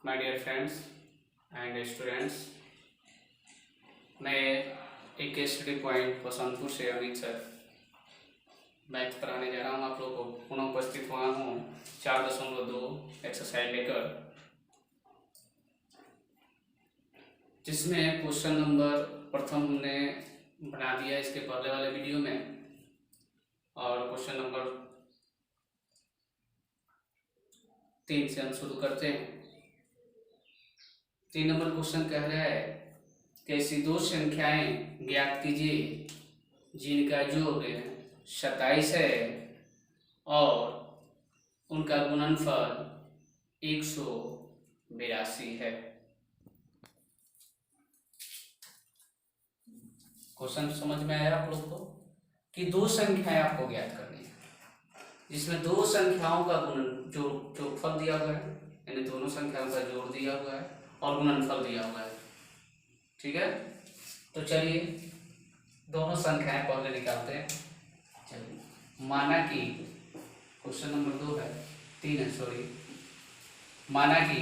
My dear friends and students, मैं एक study point Basantpur से अमित सर मैथ कराने जा रहा हूँ। आप लोग को पुनः उपस्थित हुआ हूँ 4.2 एक्सरसाइज लेकर, जिसमें क्वेश्चन नंबर प्रथम हमने बना दिया इसके पहले वाले वीडियो में, और क्वेश्चन नंबर 3 से हम शुरू करते हैं। 3 नंबर क्वेश्चन कह रहा है कि ऐसी दो संख्याएं ज्ञात कीजिए जिनका योग 27 है और उनका गुणनफल 182 है। क्वेश्चन समझ में आया आप लोग को कि दो संख्याएं आपको ज्ञात करनी है जिसमें दो संख्याओं का जोड़फल दिया हुआ है, यानी दोनों संख्याओं का जोड़ दिया हुआ है और गुणनफल दिया हुआ है। ठीक है, तो चलिए दोनों संख्याएं पहले निकालते हैं। चलिए, माना कि क्वेश्चन नंबर 2 है 3 है सॉरी, माना कि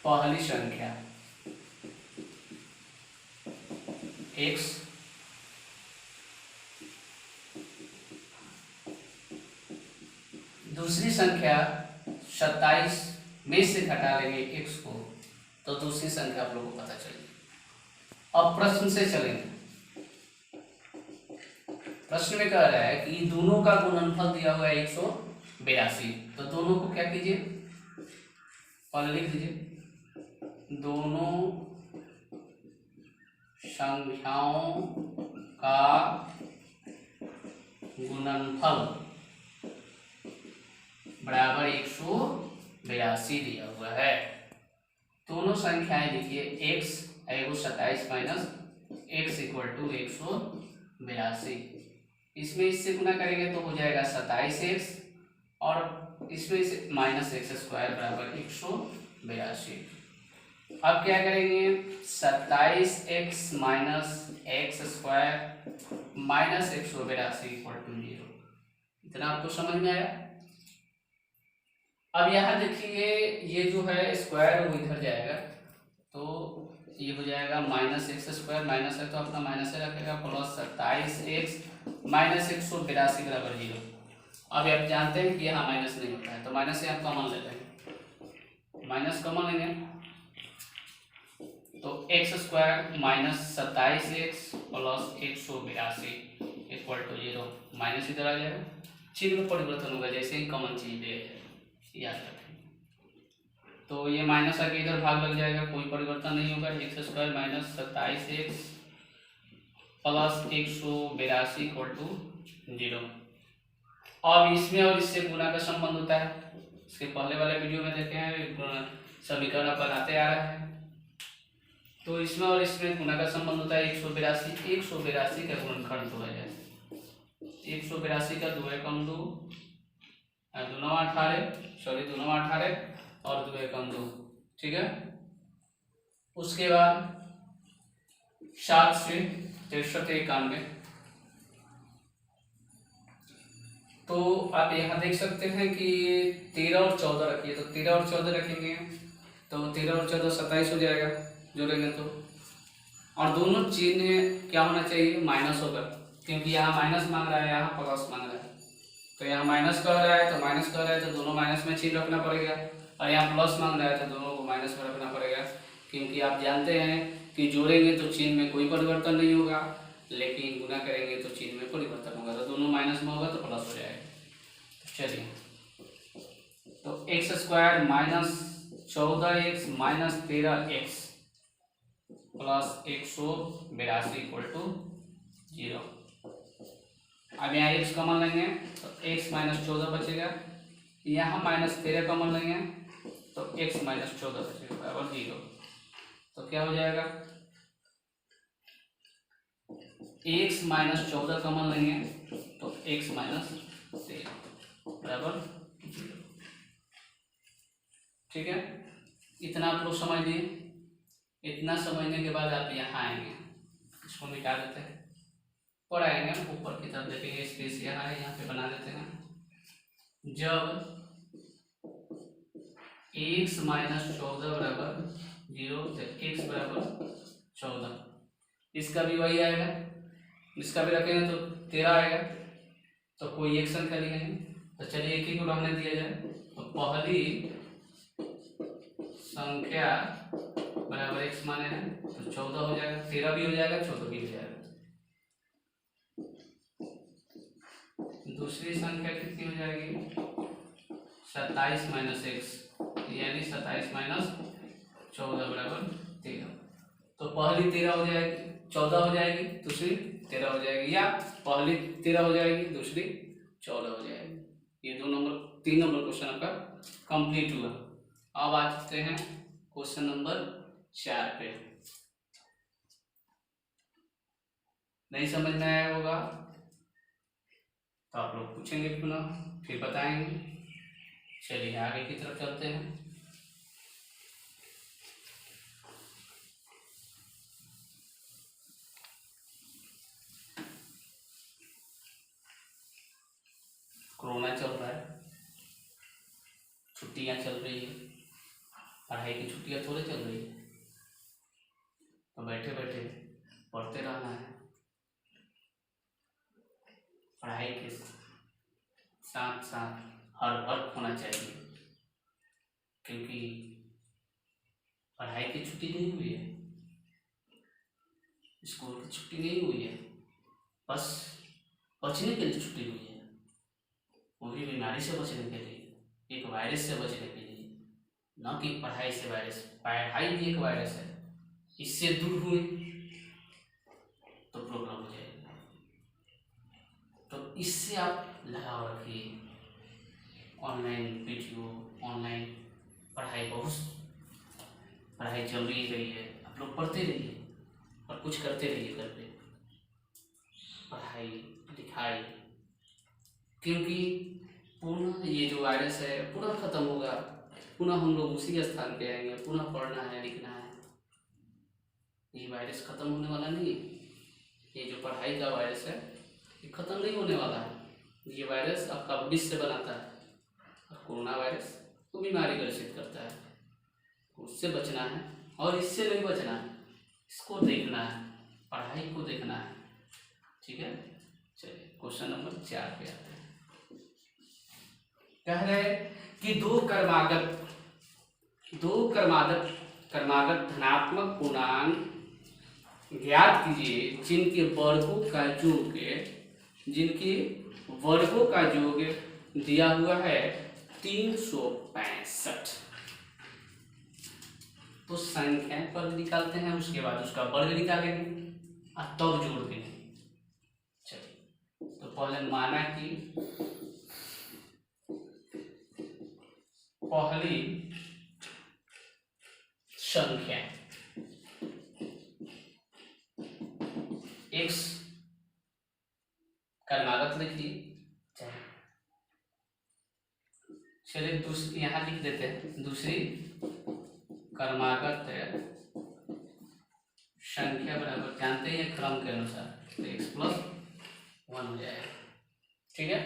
पहली संख्या x दूसरी संख्या 27 में से घटा लेंगे x को, तो दूसरी संख्या आप लोगों को पता चलेगी। अब प्रश्न से चलेंगे। प्रश्न में कह रहा है कि दोनों का गुणनफल दिया हुआ है 182, तो दोनों को क्या कीजिए, पहले लिख दीजिए, दोनों संख्याओं का गुणनफल बराबर 182 दिया हुआ है। दोनों संख्याएं लिखिए, x है 27 माइनस x इक्वल टू 182। इसमें इससे गुना करेंगे तो हो जाएगा 27x और इसमें से माइनस एक्स स्क्वायर बराबर 182। अब क्या करेंगे, 27x minus x square minus 182 equal to 0। इतना आपको समझ में आया। अब यहाँ देखिए, ये जो है स्क्वायर वो इधर जाएगा, तो ये हो जाएगा माइनस एक्स स्क्वायर, माइनस है तो अपना माइनस से रखेगा, प्लस 27x माइनस 182 बराबर 0। अब आप जानते हैं कि यहाँ माइनस नहीं होता है, तो माइनस से आप कॉमन ले लेंगे, माइनस कॉमन लेंगे तो x square minus 27x plus 182 equal to 0। Minus इधर आ जाएगा, चिन्ह में परिवर्तन होगा जैसे ही कॉमन चीज ले याद रखें। तो ये माइनस आके इधर भाग लग जाएगा, कोई परिवर्तन नहीं होगा। X square minus 27x plus 182 equal to 0। अब इसमें और इससे गुना का संबंध होता है, इसके पहले वाले वीडियो में देखे हैं, समीकरण बनाते आ रहे हैं। तो इसमें और इसमें गुना का संबंध होता है 182 का गुणनखंड 2 है, 182 का 2 एकम 2 2 9 18 सॉरी 2 9 18 और 2 एकम 2। ठीक है, उसके बाद 7 से 6391। तो आप यहाँ देख सकते हैं कि 13 और 14 रखिए, तो 13 और 14 रखेंगे तो 13 और 14 27 हो जाएगा जोड़ेंगे तो। और दोनों चिन्ह क्या होना चाहिए, माइनस होगा, क्योंकि यहाँ माइनस मांग रहा है, यहाँ प्लस मांग रहा है। तो यहाँ माइनस कह रहा है तो माइनस कह रहा है तो दोनों माइनस में चिन्ह रखना पड़ेगा, और यहाँ प्लस मांग रहा है तो दोनों को माइनस में रखना पड़ेगा, क्योंकि आप जानते हैं कि जोड़ेंगे तो चिन्ह में कोई परिवर्तन नहीं होगा, लेकिन गुना करेंगे तो चिन्ह में परिवर्तन होगा। तो दोनों माइनस में होगा तो प्लस हो जाएगा। चलिए, तो x square minus 14x minus 13x plus 182 equal to 0। अब यहाँ x कॉमन लेंगे तो x माइनस 14 बचेगा, यहाँ माइनस 13 कॉमन लेंगे तो x माइनस 14 बचेगा बराबर 0। तो क्या हो जाएगा, x माइनस 14 कॉमन लेंगे तो x माइनस 13 बराबर 0। ठीक है, इतना आप लोग समझ लिए। इतना समझने के बाद आप यहाँ आएंगे, इसको मिटा देते हैं, और आएंगे ऊपर की तरफ देखेंगे, स्पेस यहाँ है, यहाँ पे बना देते हैं। जब x माइनस 14 बराबर 0, x बराबर 14। इसका भी वही आएगा, इसका भी रखेंगे तो 13 आएगा। तो कोई एक संख्या लिखेंगे, तो चलिए एक ही को रहने दिया जाए। तो पहली संख्या बराबर x माने हैं तो 14 हो जाएगा, 13 भी हो जाएगा, 14 भी हो जाएगा। दूसरी संख्या कितनी हो जाएगी? 27 माइनस x, यानी 27 माइनस 14 बराबर 13। तो पहली 13 हो जाएगी, 14 हो जाएगी, दूसरी 13 हो जाएगी, या पहली 13 हो जाएगी, दूसरी 14 हो जाएगी। ये 3 नंबर क्वेश्चन आपका कंप्लीट हुआ। अब आ चुके हैं क्वेश्चन नंबर 4 पे। नहीं समझ में आया होगा तो आप लोग पूछेंगे पुनः, फिर बताएंगे। चलिए आगे की तरफ चलते हैं। कोरोना चल रहा है, छुट्टियां चल रही है, पढ़ाई की छुट्टियां थोड़े चल रही है, तो बैठे बैठे पढ़ते रहना है। पढ़ाई के साथ साथ हर वर्क होना चाहिए, क्योंकि पढ़ाई की छुट्टी नहीं हुई है, स्कूल की छुट्टी नहीं हुई है, बस बचने के लिए छुट्टी हुई है। वो भी बीमारी से बचने के लिए, एक वायरस से बचने के लिए, न कि पढ़ाई से वायरस। पढ़ाई भी एक वायरस है, इससे दूर हुए तो प्रॉब्लम हो जाएगी। तो इससे आप लगाव रखिए। ऑनलाइन वीडियो, ऑनलाइन पढ़ाई, बहुत पढ़ाई चल रही है, आप लोग पढ़ते रहिए और कुछ करते रहिए घर पे, पढ़ाई लिखाई, क्योंकि पुनः ये जो वायरस है पुनः खत्म होगा, पुनः हम लोग उसी स्थान पे आएंगे, पुनः पढ़ना है, लिखना है। ये वायरस खत्म होने वाला नहीं है। ये जो पढ़ाई का वायरस है ये खत्म नहीं होने वाला है। ये वायरस आपका भविष्य बनाता है, और कोरोना वायरस को बीमारी ग्रसित करता है। उससे बचना है और इससे नहीं बचना है, इसको देखना है, पढ़ाई को देखना है। ठीक है, चलिए क्वेश्चन नंबर 4 पे आते हैं। कह रहे कि दो क्रमागत धनात्मक पूर्णांक ज्ञात कीजिए जिनके वर्गों का योग दिया हुआ है 365। तो संख्या पर निकालते हैं, उसके बाद उसका वर्ग निकालेंगे और तब जोड़ देंगे। चलिए, तो पहले माना कि पहली संख्या x क्रमागत लिखिए। चलिए दूसरी यहाँ लिख देते हैं, दूसरी क्रमागत संख्या बराबर, जानते हैं क्रम के अनुसार, तो x+1 हो जाएगा। ठीक है,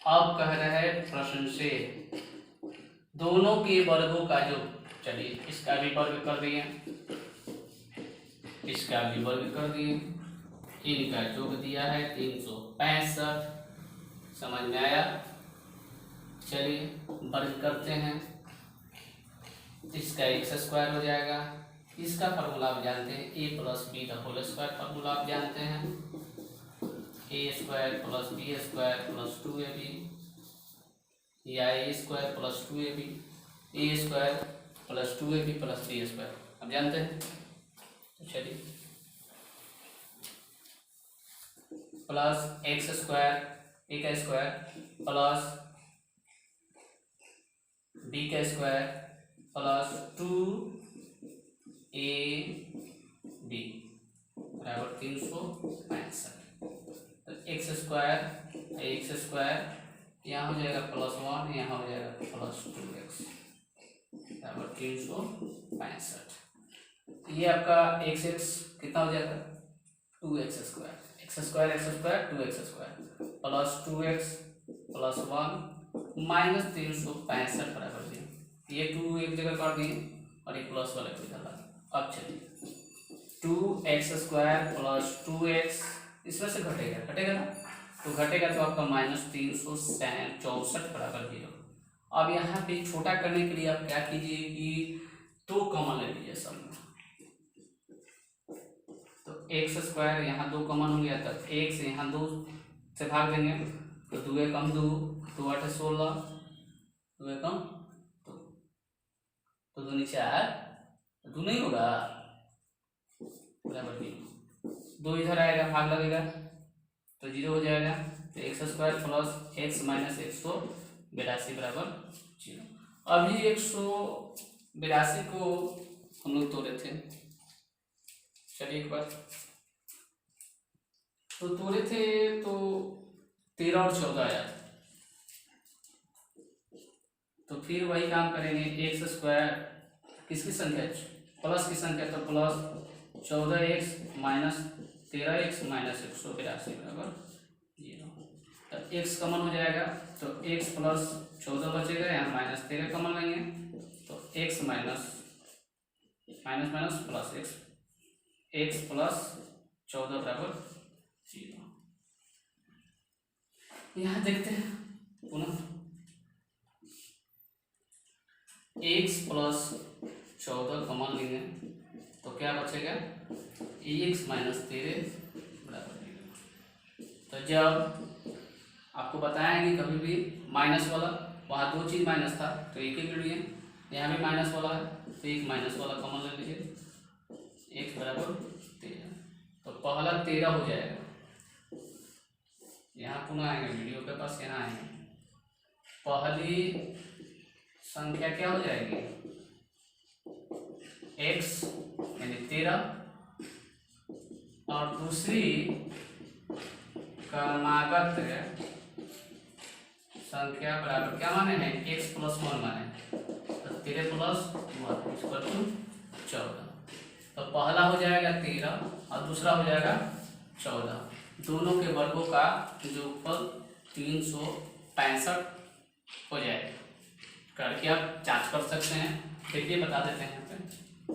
अब कह रहा है प्रश्न से दोनों के वर्गों का योग। चलिए इसका भी वर्ग कर दिए, इसका भी वर्ग कर दिए, इनका योग दिया है 365। समझ में आया? चलिए वर्ग करते हैं। इसका x² हो जाएगा, इसका फॉर्मूला आप जानते हैं, a+b² फॉर्मूला आप जानते हैं, a² + b² + 2ab, या a² + 2ab, a² + 2ab + b², आप जानते हैं। तो चलिए plus x² a² plus b² plus 2ab बराबर 365। तो x² यहाँ हो जाएगा +1, यहाँ हो जाएगा +2x बराबर 365। ये आपका x कितना हो जाएगा? 2x² plus 2x plus 1 minus 365 बराबर 0। ये 2 एक जगह कर दिए और ये प्लस वाले को इधर ला दिए। अब चलिए 2x² प्लस 2x इसमें से घटेगा ना, तो घटेगा तो आपका -364 बराबर 0। अब यहाँ पे छोटा करने के लिए आप क्या कीजिए कि 2 कॉमन ले लीजिए सब में, तो x² यहाँ 2 कॉमन हो गया, तो x यहाँ 2 से भाग देंगे, तो 2 एकम 2, 2 8 16, 2 एकम 2, तो 2 नीचे आया, 2 नहीं होगा बराबर 2 इधर आएगा, भाग लगेगा तो 0 हो जाएगा, तो x² प्लस x माइनस 182 बराबर 0। अभी 182 को हम लोग तोड़े थे, चलिए एक बार तो तोड़े थे तो 13 और 14 आया, तो फिर वही काम करेंगे, x² किसकी संख्या प्लस की संख्या, तो plus 14x minus 13x minus 182 बराबर 0। तो x कॉमन हो जाएगा, तो x प्लस 14 बचेगा, यहाँ माइनस 13 कॉमन लेंगे, तो x minus plus x plus 14 बराबर 0। यहाँ देखते हैं पुनः x प्लस 14 कॉमन लेंगे, तो क्या बचेगा x माइनस 13 बराबर 0। तो जब आपको बताया कि कभी भी माइनस वाला, वहाँ 2 चीज़ माइनस था तो एक ही ले लिए, यहाँ भी माइनस वाला है तो एक माइनस वाला कॉमन ले लीजिए, x बराबर 13, तो पहला 13 हो जाएगा, यहाँ पुनः आएंगे वीडियो के पास, यहाँ आएंगे, पहली संख्या क्या हो जाएगी x यानी 13, और दूसरी क्रमागत संख्या बराबर क्या माने हैं, x प्लस 1 माने, तो 13 प्लस 1 इक्वल टू 14। तो पहला हो जाएगा 13 और दूसरा हो जाएगा 14, दोनों के वर्गों का जोगफल 365 हो जाएगा। करके आप जांच कर सकते हैं, देखिए बता देते हैं यहाँ पे,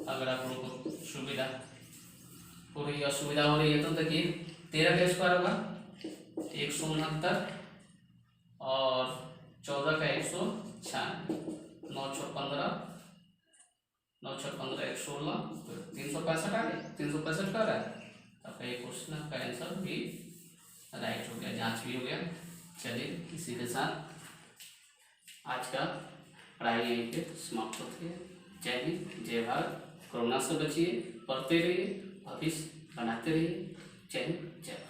अगर आप लोगों को सुविधा हो रही है, असुविधा हो रही है तो देखिए 13 का स्क्वायर होगा 169 और 14 का 196, 9 6 15, 9 6 15 116, 365 आ गया, 365 का रहा है, आपका ये क्वेश्चन का आंसर भी राइट हो गया, जांच भी हो गया। चलिए इसी के साथ आज का पढ़ाई यहीं पे समाप्त होती है। जय हिंद, जय भारत। कोरोना से बचिए, पढ़ते रहिए, भविष्य बनाते रहिए। जय हिंद, जय भारत।